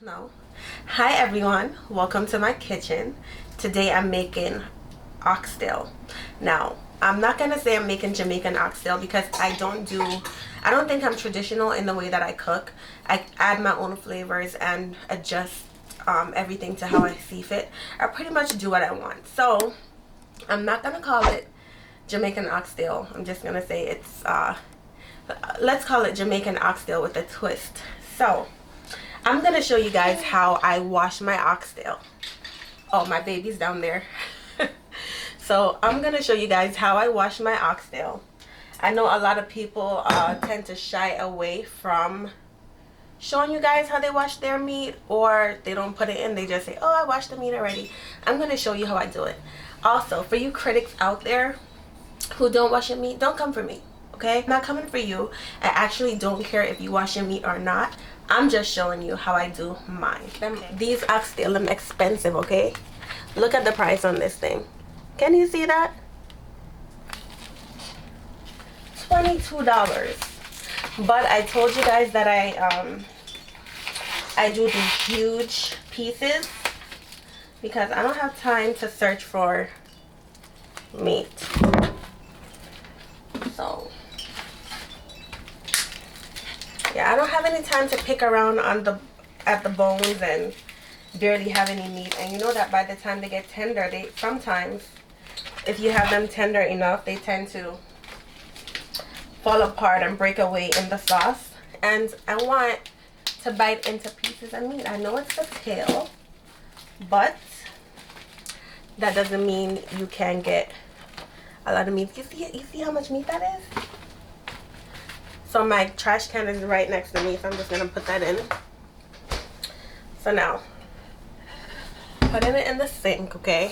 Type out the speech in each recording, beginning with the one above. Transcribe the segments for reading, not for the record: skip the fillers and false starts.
No. Hi everyone, welcome to my kitchen. Today I'm making oxtail. Now, I'm not gonna say I'm making Jamaican oxtail because I don't think I'm traditional in the way that I cook. I add my own flavors and adjust everything to how I see fit. I pretty much do what I want. So, I'm not gonna call it Jamaican oxtail. I'm just gonna say it's, let's call it Jamaican oxtail with a twist. So, I'm gonna show you guys how I wash my oxtail. Oh, my baby's down there. So I'm gonna show you guys how I wash my oxtail. I know a lot of people tend to shy away from showing you guys how they wash their meat, or they don't put it in, they just say, oh, I washed the meat already. I'm gonna show you how I do it. Also, for you critics out there who don't wash your meat, don't come for me, okay? I'm not coming for you. I actually don't care if you wash your meat or not. I'm just showing you how I do mine. These oxtail are expensive, okay? Look at the price on this thing. Can you see that? $22. But I told you guys that I do these huge pieces because I don't have time to search for meat. So yeah, I don't have any time to pick around on at the bones and barely have any meat. And you know that by the time they get tender, they sometimes, if you have them tender enough, they tend to fall apart and break away in the sauce. And I want to bite into pieces of meat. I know it's the tail, but that doesn't mean you can get a lot of meat. You see how much meat that is? So my trash can is right next to me, so I'm just gonna put that in. So now, putting it in the sink, okay?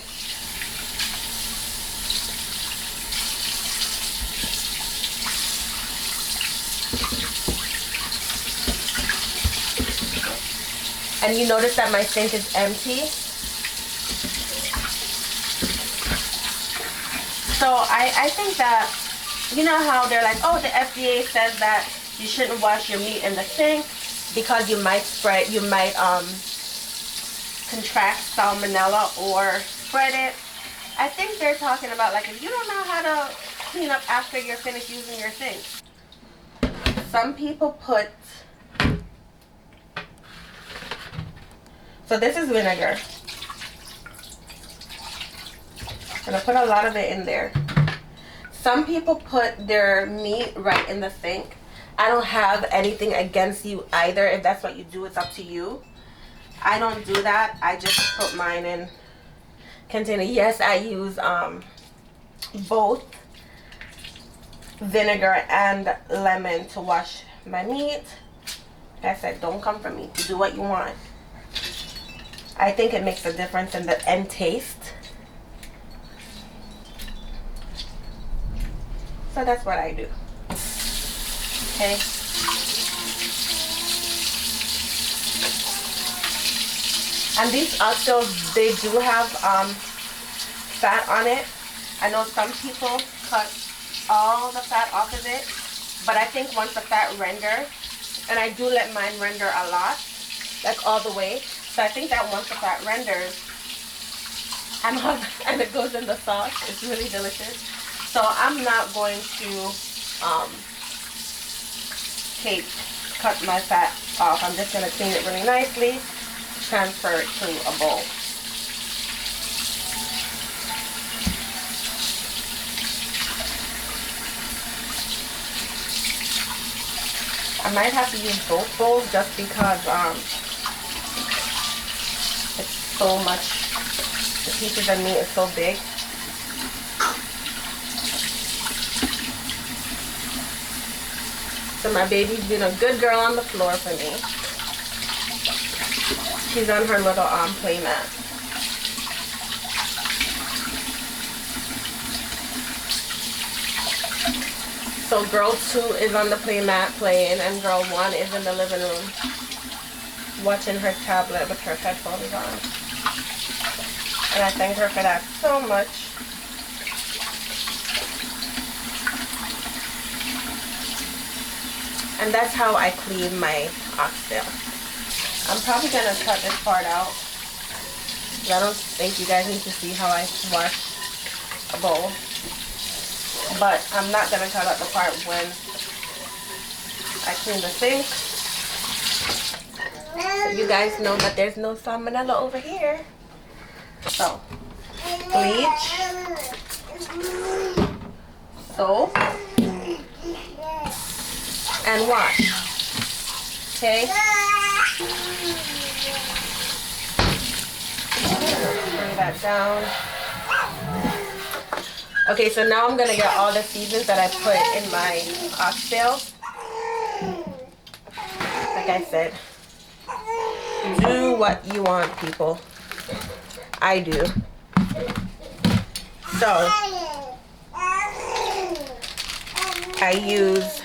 And you notice that my sink is empty. So I think that, you know how they're like, oh, the FDA says that you shouldn't wash your meat in the sink because you might contract salmonella or spread it. I think they're talking about, like, if you don't know how to clean up after you're finished using your sink. Some people put, so this is vinegar. I'm gonna put a lot of it in there. Some people put their meat right in the sink. I don't have anything against you either. If that's what you do, it's up to you. I don't do that. I just put mine in container. Yes, I use both vinegar and lemon to wash my meat. Like I said, don't come for me. Do what you want. I think it makes a difference in the end taste. So that's what I do. Okay. And these oxtails, they do have fat on it. I know some people cut all the fat off of it, but I think once the fat renders, and I do let mine render a lot, like all the way. So I think that once the fat renders and it goes in the sauce, it's really delicious. So I'm not going to cut my fat off. I'm just going to clean it really nicely, transfer it to a bowl. I might have to use both bowls just because it's so much, the pieces of meat is so big. So my baby's been a good girl on the floor for me. She's on her little play mat. So girl 2 is on the play mat playing, and girl 1 is in the living room watching her tablet with her headphones on. And I thank her for that so much. And that's how I clean my oxtail. I'm probably gonna cut this part out. I don't think you guys need to see how I wash a bowl. But I'm not gonna cut out the part when I clean the sink. So you guys know that there's no salmonella over here. So, bleach, soap, and wash. Okay? Bring that down. Okay, so now I'm gonna get all the seasons that I put in my oxtail. Like I said, do what you want, people. I do. So I use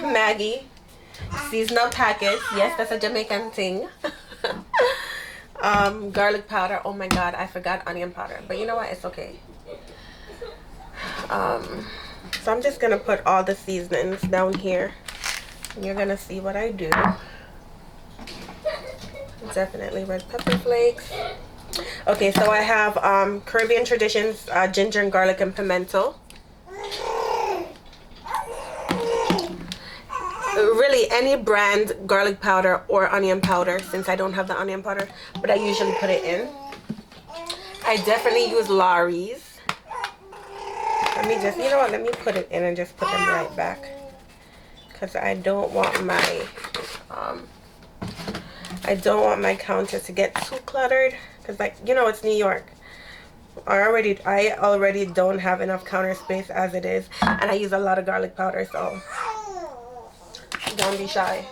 Maggie seasonal packets. Yes, that's a Jamaican thing. Garlic powder. Oh my god, I forgot onion powder, but you know what, it's okay. So I'm just gonna put all the seasonings down here, and you're gonna see what I do. Definitely red pepper flakes. Okay, so I have Caribbean Traditions ginger and garlic and pimento. Really, any brand garlic powder or onion powder, since I don't have the onion powder, but I usually put it in. I definitely use Lawry's. Let me just, you know what, let me put it in and just put them right back, because I don't want my counter to get too cluttered, because, like, you know, it's New York. I already don't have enough counter space as it is, and I use a lot of garlic powder, so don't be shy.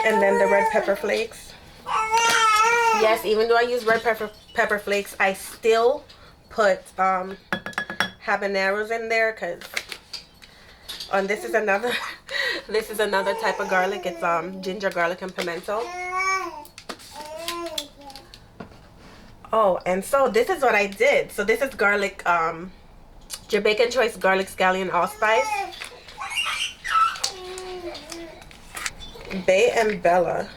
And then the red pepper flakes. Yes, even though I use red pepper flakes, I still put habaneros in there, because this is another type of garlic. It's ginger, garlic, and pimento. Oh, and so this is what I did. So this is garlic, Jamaican choice garlic scallion allspice. Bae Bella.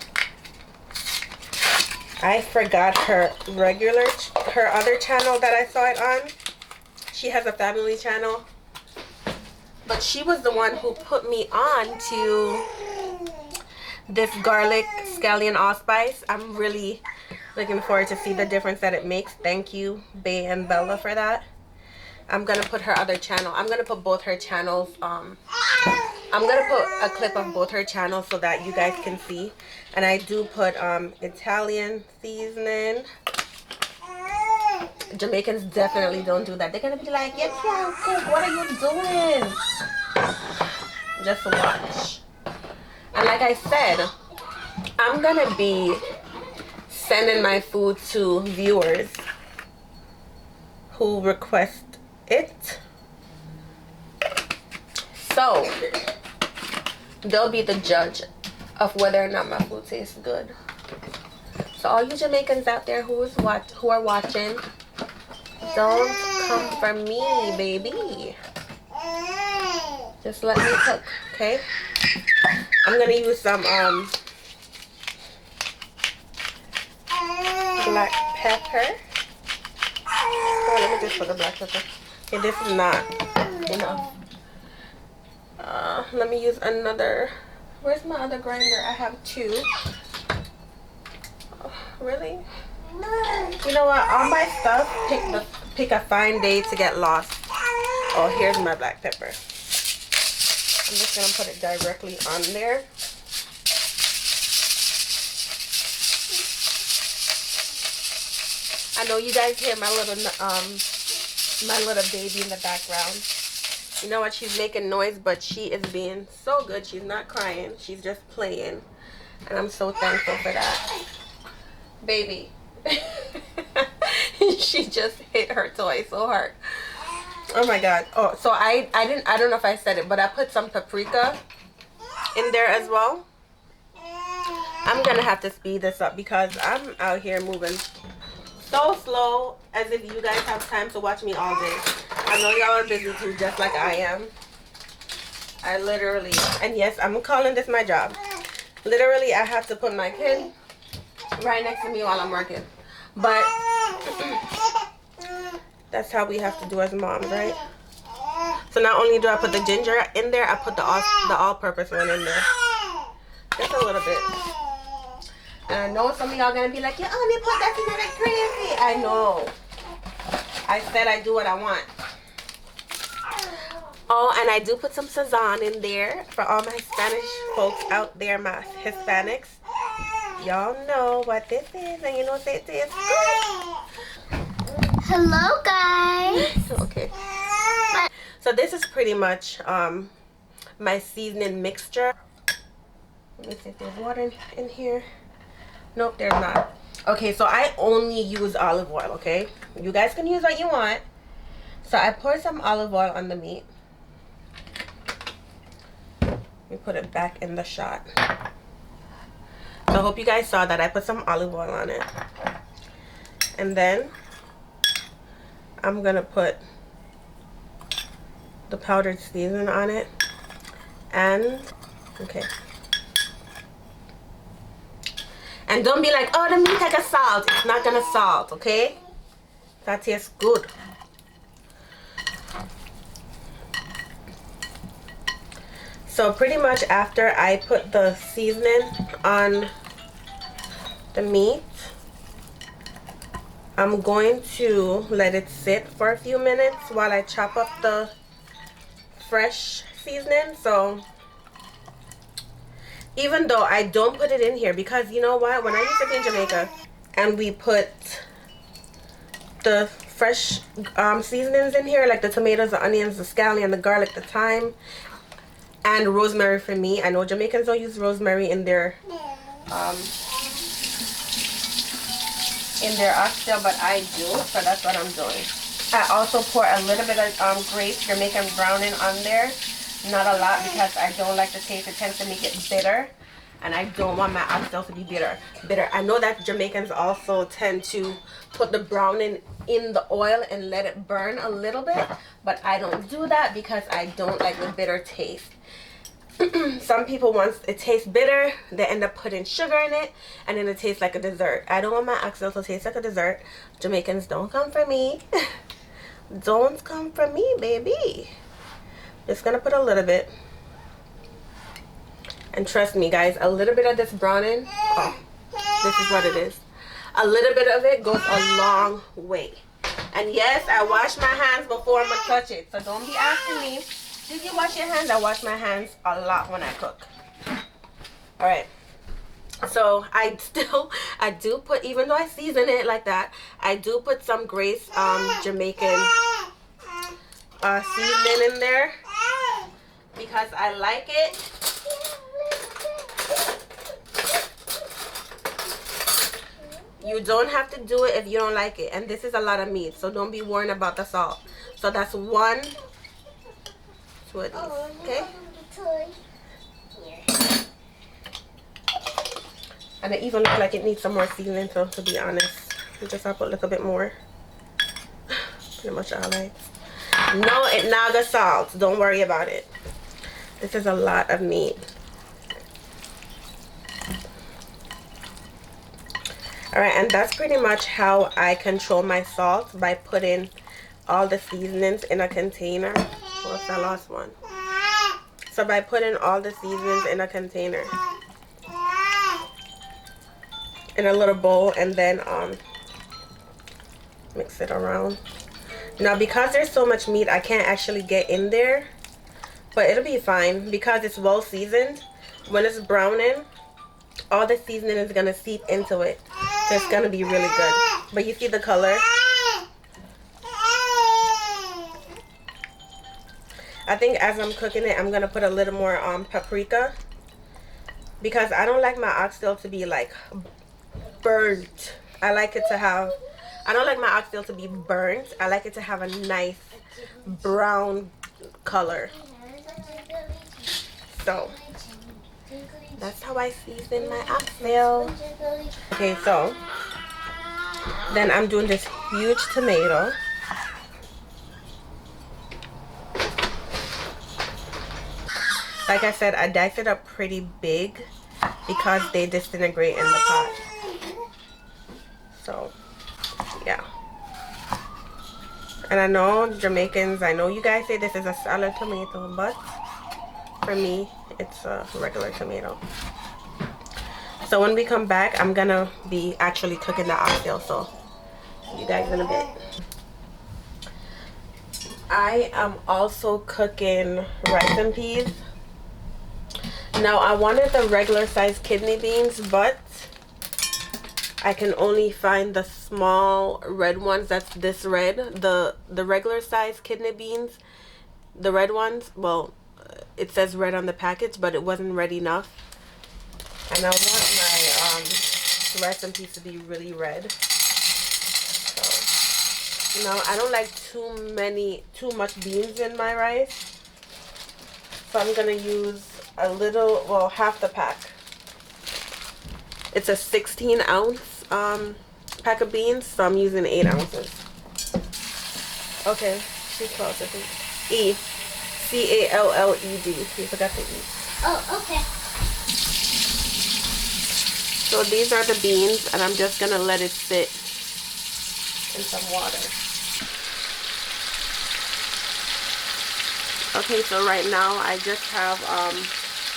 I forgot her other channel that I saw it on. She has a family channel, but she was the one who put me on to this garlic scallion allspice. I'm really looking forward to see the difference that it makes. Thank you, Bae Bella, for that. I'm gonna put her other channel. I'm gonna put both her channels. I'm gonna put a clip of both her channels so that you guys can see. And I do put Italian seasoning. Jamaicans definitely don't do that. They're gonna be like, "You can't cook. What are you doing?" Just watch. And like I said, I'm gonna be sending my food to viewers who request it, so they'll be the judge of whether or not my food tastes good. So all you Jamaicans out there who are watching, don't come for me, baby. Just let me cook, okay? I'm gonna use some black pepper. Oh, let me just put the black pepper. Okay, this is not enough. Let me use another. Where's my other grinder? I have two. Oh, really? You know what? All my stuff, pick a fine day to get lost. Oh, here's my black pepper. I'm just gonna put it directly on there. I know you guys hear my little baby in the background. You know what? She's making noise, but she is being so good. She's not crying. She's just playing. And I'm so thankful for that. Baby. She just hit her toy so hard. Oh my god. Oh, so I don't know if I said it, but I put some paprika in there as well. I'm gonna have to speed this up because I'm out here moving so slow, as if you guys have time to watch me all day. I know y'all are busy too, just like I am. I literally, and yes, I'm calling this my job. Literally, I have to put my kid right next to me while I'm working. But that's how we have to do as moms, right? So not only do I put the ginger in there, I put the all-purpose one in there. Just a little bit. And I know some of y'all gonna be like, you only put that in there crazy. I know. I said I do what I want. Oh, and I do put some sazon in there for all my Spanish folks out there, my Hispanics. Y'all know what this is, and you know what it is. Hello, guys. Okay. So this is pretty much my seasoning mixture. Let me see if there's water in here. Nope, there's not. Okay, so I only use olive oil, okay? You guys can use what you want. So I pour some olive oil on the meat. Let me put it back in the shot. So I hope you guys saw that I put some olive oil on it. And then I'm gonna put the powdered seasoning on it. And okay. And don't be like, oh, the meat has a salt. It's not gonna salt, okay? That tastes good. So pretty much after I put the seasoning on the meat, I'm going to let it sit for a few minutes while I chop up the fresh seasoning. So even though I don't put it in here, because you know what, when I used to be in Jamaica and we put the fresh seasonings in here, like the tomatoes, the onions, the scallion, the garlic, the thyme, and rosemary for me. I know Jamaicans don't use rosemary in their oxtail, but I do, so that's what I'm doing. I also pour a little bit of grape Jamaican browning on there. Not a lot, because I don't like the taste. It tends to make it bitter, and I don't want my oxtail to be bitter. I know that Jamaicans also tend to put the browning in the oil and let it burn a little bit, but I don't do that because I don't like the bitter taste. Some people, once it tastes bitter, they end up putting sugar in it, and then it tastes like a dessert. I don't want my oxtail to taste like a dessert. Jamaicans, don't come for me. Don't come for me, baby. Just gonna put a little bit, and trust me guys, a little bit of this browning, oh, this is what it is. A little bit of it goes a long way. And yes, I wash my hands before I'm gonna touch it, so don't be asking me, did you wash your hands? I wash my hands a lot when I cook. All right, so I do put, even though I season it like that, I do put some Grace Jamaican seasoning in there, because I like it. You don't have to do it if you don't like it, and this is a lot of meat, so don't be worrying about the salt. So that's one, two of these, okay? And it even looks like it needs some more seasoning, so to be honest, you just have to put a little bit more. Pretty much all right. No, it naga salt. Don't worry about it. This is a lot of meat. Alright, and that's pretty much how I control my salt, by putting all the seasonings in a container. What's the last one? So by putting all the seasonings in a container, in a little bowl, and then mix it around. Now because there's so much meat, I can't actually get in there, but it'll be fine because it's well seasoned. When it's browning, all the seasoning is gonna seep into it, so it's gonna be really good. But you see the color? I think as I'm cooking it, I'm gonna put a little more paprika, because I don't like my oxtail to be like burnt. I like it to have, I don't like my oxtail to be burnt. I like it to have a nice brown color. So that's how I season my oxtail. Okay, so then I'm doing this huge tomato. Like I said, I diced it up pretty big because they disintegrate in the pot. So, yeah. And I know Jamaicans, I know you guys say this is a salad tomato, but for me, it's a regular tomato. So when we come back, I'm gonna be actually cooking the oxtail, so see you guys in a bit. I am also cooking rice and peas. Now I wanted the regular size kidney beans, but I can only find the small red ones. That's this red. The regular size kidney beans, the red ones, well, it says red on the package, but it wasn't red enough. And I want my rice and peas to be really red. So now I don't like too much beans in my rice. So I'm gonna use a little, well, half the pack. It's a 16-ounce pack of beans, so I'm using 8 ounces. Okay, she's close, I think. E. C-A-L-L-E-D. You forgot the E. Oh, okay. So these are the beans, and I'm just gonna let it sit in some water. Okay, so right now I just have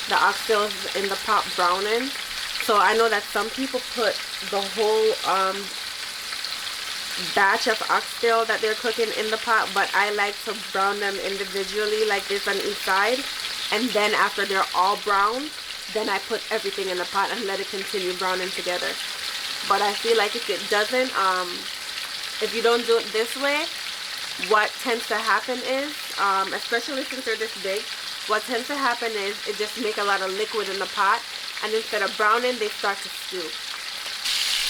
the oxtails in the pot browning. So I know that some people put the whole batch of oxtail that they're cooking in the pot, but I like to brown them individually like this on each side, and then after they're all brown, then I put everything in the pot and let it continue browning together. But I feel like if it doesn't, if you don't do it this way, what tends to happen is, especially since they're this big, what tends to happen is it just make a lot of liquid in the pot, and instead of browning, they start to stew.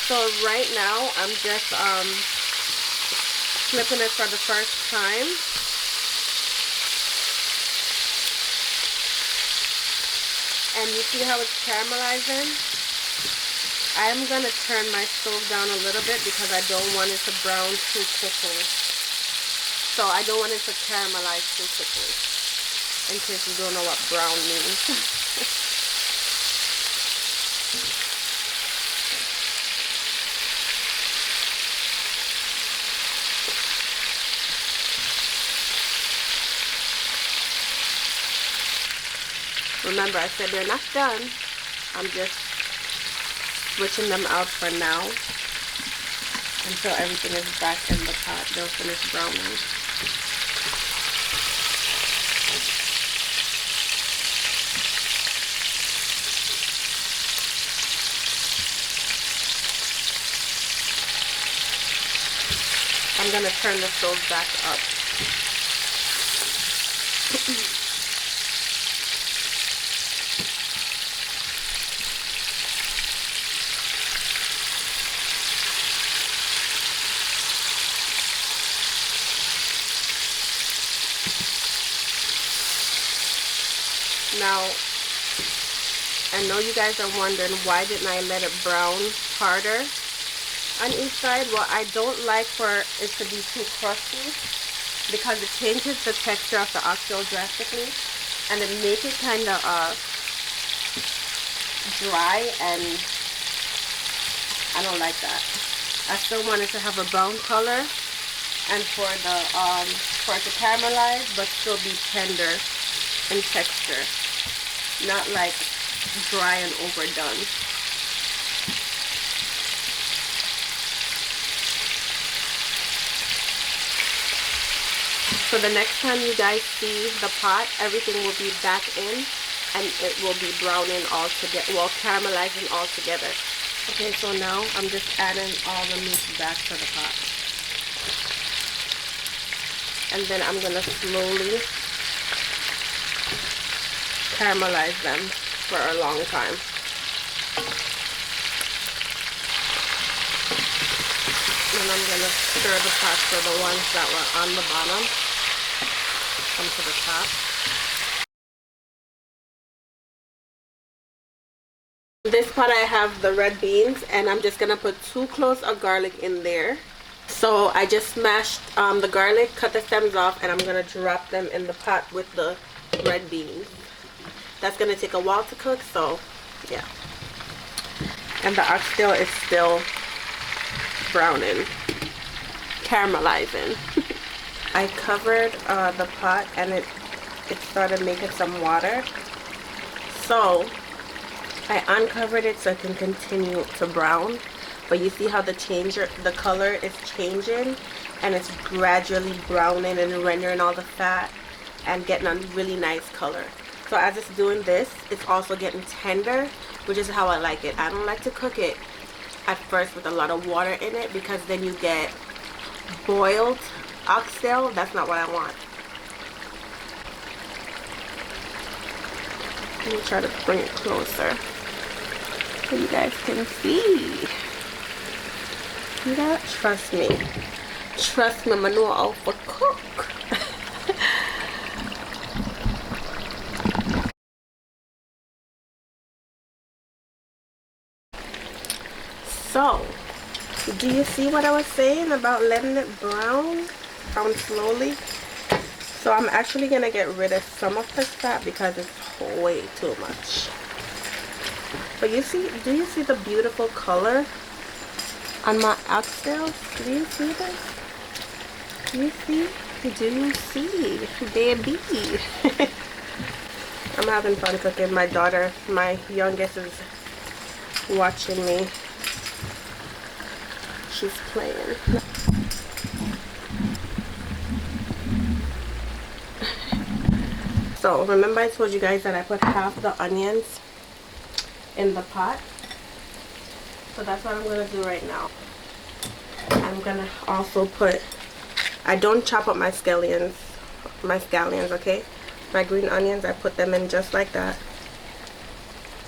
So right now, I'm just flipping it for the first time. And you see how it's caramelizing? I'm going to turn my stove down a little bit because I don't want it to brown too quickly. So I don't want it to caramelize too quickly. In case you don't know what brown means. Remember, I said they're not done. I'm just switching them out for now until everything is back in the pot. They'll finish browning. I'm going to turn the stove back up. Now, I know you guys are wondering why didn't I let it brown harder on each side. Well, I don't like for it to be too crusty because it changes the texture of the oxtail drastically, and it makes it kind of dry, and I don't like that. I still want it to have a brown color and for it to caramelize but still be tender in texture, not like dry and overdone. So the next time you guys see the pot, everything will be back in and it will be browning all together, well, caramelizing all together. Okay, so now I'm just adding all the meat back to the pot. And then I'm gonna slowly caramelize them for a long time. And I'm gonna stir the pot so the ones that were on the bottom come to the top. In this pot I have the red beans, and I'm just gonna put 2 cloves of garlic in there. So I just smashed the garlic, cut the stems off, and I'm gonna drop them in the pot with the red beans. that's gonna take a while to cook, so yeah. And the oxtail is still browning, caramelizing. I covered the pot and it started making some water, so I uncovered it so it can continue to brown. But you see how the color is changing, and it's gradually browning and rendering all the fat and getting a really nice color. So as it's doing this, it's also getting tender, which is how I like it. I don't like to cook it at first with a lot of water in it, because then you get boiled oxtail. That's not what I want. Let me try to bring it closer so you guys can see. You gotta trust me. Trust me, I know how to cook. So, do you see what I was saying about letting it brown slowly? So I'm actually gonna get rid of some of this fat because it's way too much. But do you see the beautiful color on my oxtails? Do you see this? Do you see, baby? I'm having fun cooking. My daughter, my youngest, is watching me. She's playing. So remember I told you guys that I put half the onions in the pot? So that's what I'm gonna do right now. I'm gonna also put, I don't chop up my scallions, okay? My green onions, I put them in just like that.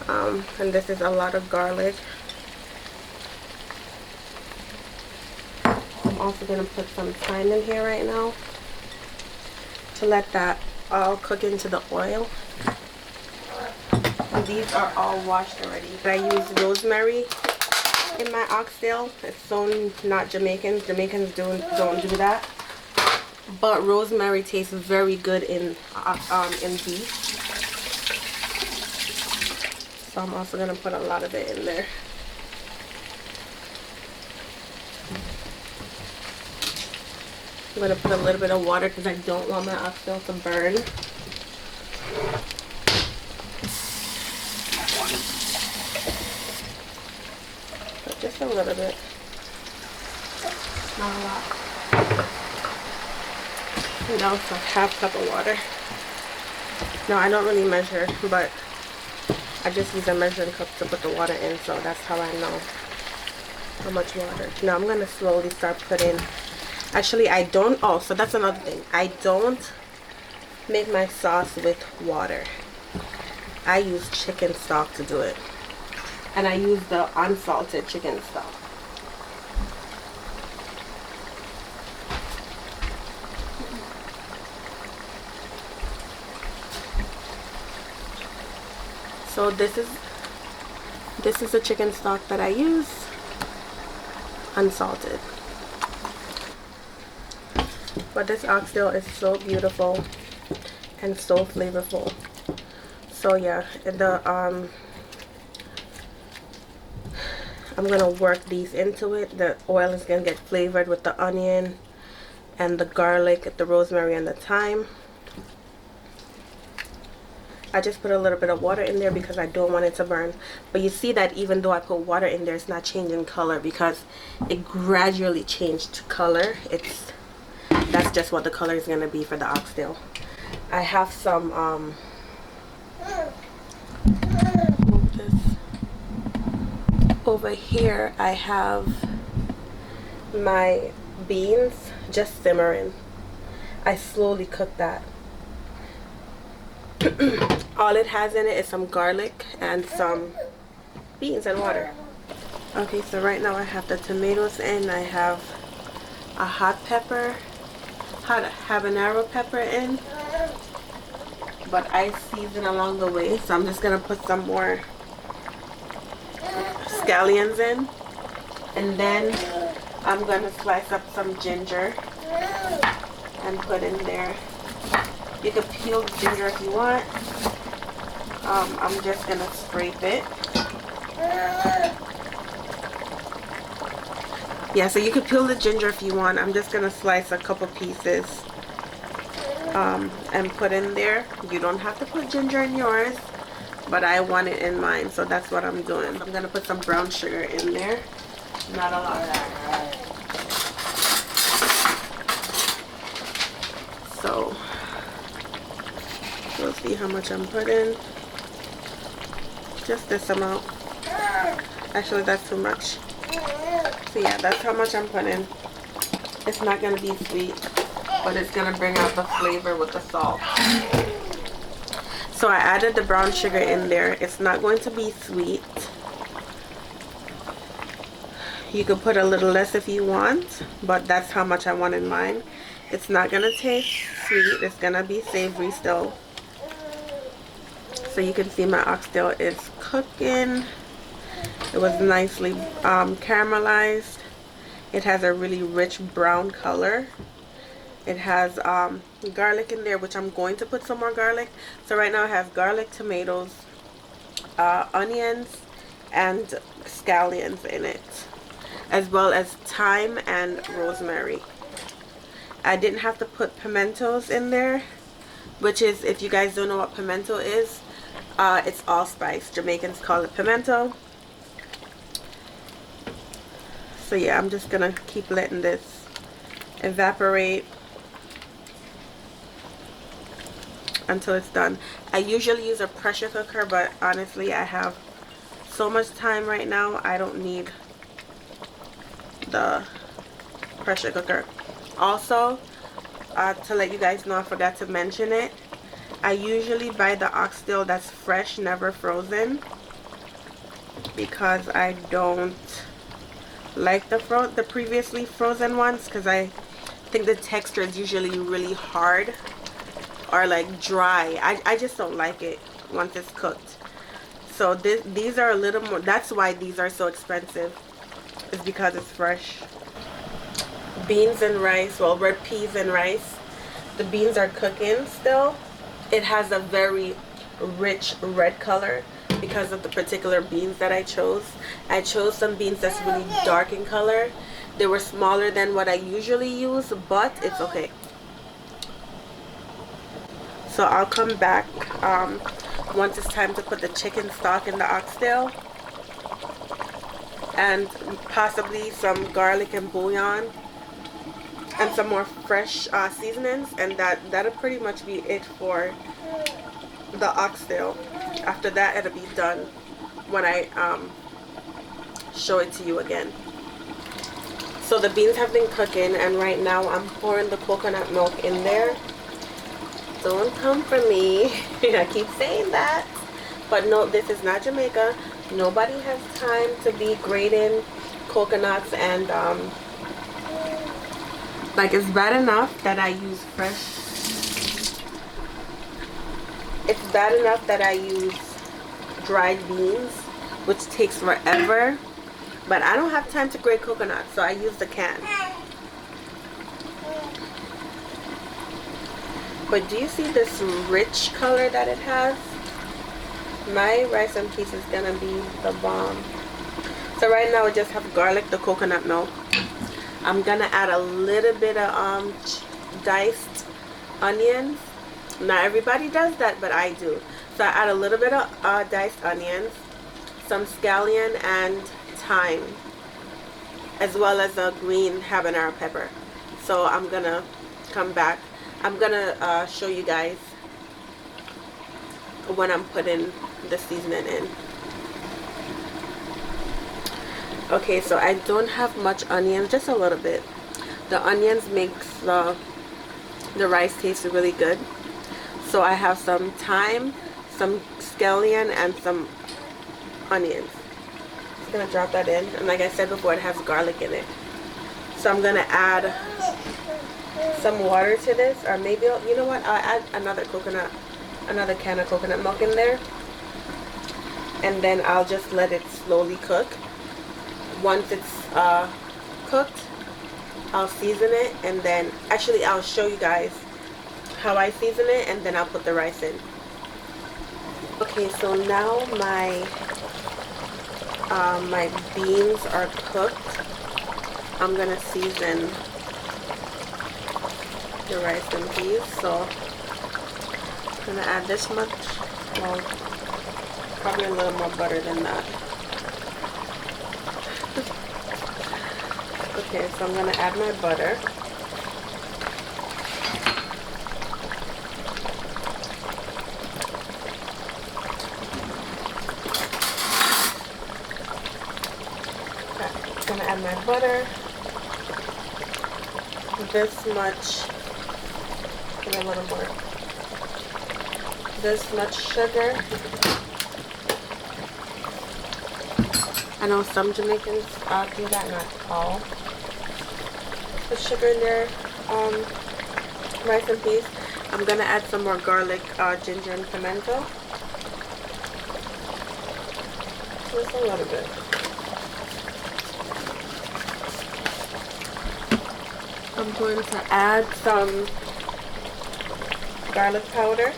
And this is a lot of garlic. I'm also gonna put some thyme in here right now to let that all cook into the oil. And these are all washed already. I use rosemary in my oxtail. It's so not Jamaican. Jamaicans don't do that. But rosemary tastes very good in beef. So I'm also gonna put a lot of it in there. I'm gonna put a little bit of water because I don't want my oxtail to burn. But just a little bit, not a lot. And now it's a half cup of water. No, I don't really measure, but I just use a measuring cup to put the water in, so that's how I know how much water. Now I'm gonna slowly start putting. Actually, I don't. Oh, so that's another thing. I don't make my sauce with water. I use chicken stock to do it, and I use the unsalted chicken stock. So this is the chicken stock that I use, unsalted. But this oxtail is so beautiful and so flavorful. So yeah, I'm gonna work these into it. The oil is gonna get flavored with the onion and the garlic, the rosemary, and the thyme. I just put a little bit of water in there because I don't want it to burn. But you see that even though I put water in there, it's not changing color because it gradually changed color. That's just what the color is gonna be for the oxtail. I have some move this over here. I have my beans just simmering. I slowly cook that. All it has in it is some garlic and some beans and water. Okay, so right now I have the tomatoes in. I have a hot habanero pepper in, but I season along the way, so I'm just gonna put some more scallions in, and then I'm gonna slice up some ginger and put in there. You can peel the ginger if you want. I'm just gonna scrape it. Yeah, so you could peel the ginger if you want. I'm just gonna slice a couple pieces and put in there. You don't have to put ginger in yours, but I want it in mine, so that's what I'm doing. I'm gonna put some brown sugar in there. Not a lot. So we'll see how much I'm putting. Just this amount. Actually, that's too much. So yeah, that's how much I'm putting. It's not gonna be sweet, but it's gonna bring out the flavor with the salt. So I added the brown sugar in there. It's not going to be sweet. You could put a little less if you want, but that's how much I want in mine. It's not gonna taste sweet. It's gonna be savory still. So you can see my oxtail is cooking. It was nicely caramelized. It has a really rich brown color. It has garlic in there, which I'm going to put some more garlic. So right now I have garlic, tomatoes, onions, and scallions in it, as well as thyme and rosemary. I didn't have to put pimentos in there, which is, if you guys don't know what pimento is, it's allspice. Jamaicans call it pimento. So yeah, I'm just gonna keep letting this evaporate until it's done. I usually use a pressure cooker, but honestly I have so much time right now, I don't need the pressure cooker. Also, to let you guys know, I forgot to mention it, I usually buy the oxtail that's fresh, never frozen, because I don't like the previously frozen ones, because I think the texture is usually really hard or like dry. I just don't like it once it's cooked. So these are a little more, that's why these are so expensive, is because it's fresh. Beans and rice, well, red peas and rice. The beans are cooking still. It has a very rich red color because of the particular beans that I chose. I chose some beans that's really dark in color. They were smaller than what I usually use, but it's okay. So I'll come back once it's time to put the chicken stock in the oxtail, and possibly some garlic and bouillon and some more fresh seasonings, and that'll pretty much be it for the oxtail. After that, it'll be done when I show it to you again. So the beans have been cooking, and right now I'm pouring the coconut milk in there. Don't come for me. I keep saying that, but no, this is not Jamaica. Nobody has time to be grating coconuts, and like, it's bad enough that I use it's bad enough that I use dried beans, which takes forever, but I don't have time to grate coconuts, so I use the can. But do you see this rich color that it has? My rice and peas is gonna be the bomb. So right now I just have garlic, the coconut milk. I'm gonna add a little bit of diced onions. Not everybody does that, but I do. So I add a little bit of diced onions, some scallion and thyme, as well as a green habanero pepper. So I'm gonna come back. I'm gonna show you guys when I'm putting the seasoning in. Okay, so I don't have much onion, just a little bit. The onions makes the rice taste really good. So I have some thyme, some scallion, and some onions. Just gonna drop that in, and like I said before, it has garlic in it. So I'm gonna add some water to this, or maybe, you know what, I'll add another can of coconut milk in there, and then I'll just let it slowly cook. Once it's cooked, I'll season it, and then actually I'll show you guys how I season it, and then I'll put the rice in. Okay, so now my beans are cooked. I'm gonna season the rice and peas. So I'm gonna add this much, well, probably a little more butter than that. Okay, so I'm gonna add my butter. I'm gonna add my butter. This much, and a little more. This much sugar. I know some Jamaicans do that, not all. The sugar in their rice and peas. I'm gonna add some more garlic, ginger, and pimento. Just a little bit. I'm going to add some garlic powder.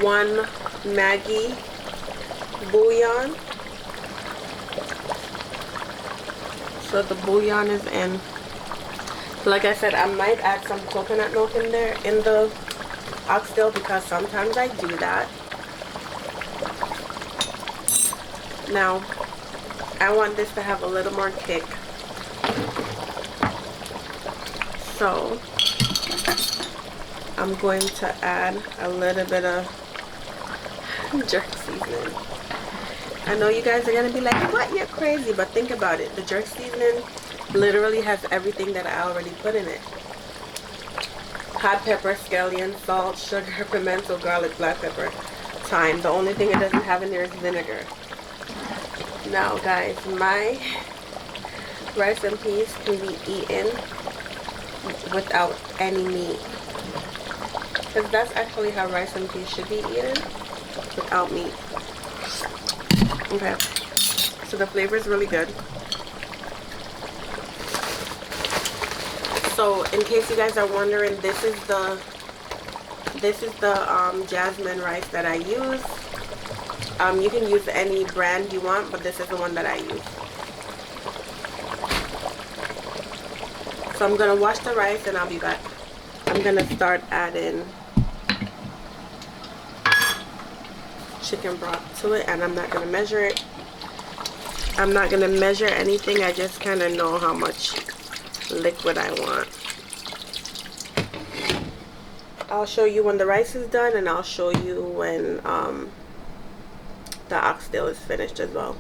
One Maggi bouillon. So the bouillon is in. Like I said, I might add some coconut milk in there in the oxtail because sometimes I do that. Now, I want this to have a little more kick. So, I'm going to add a little bit of jerk seasoning. I know you guys are going to be like, what? You're crazy. But think about it. The jerk seasoning literally has everything that I already put in it. Hot pepper, scallion, salt, sugar, pimento, garlic, black pepper, thyme. The only thing it doesn't have in there is vinegar. Now guys, my rice and peas can be eaten without any meat. Because that's actually how rice and peas should be eaten, without meat. Okay, so the flavor is really good. So in case you guys are wondering, this is the jasmine rice that I use. You can use any brand you want, but this is the one that I use. So I'm gonna wash the rice and I'll be back. I'm gonna start adding chicken broth to it, and I'm not gonna measure it. I'm not gonna measure anything. I just kind of know how much liquid I want. I'll show you when the rice is done, and I'll show you when the oxtail is finished as well.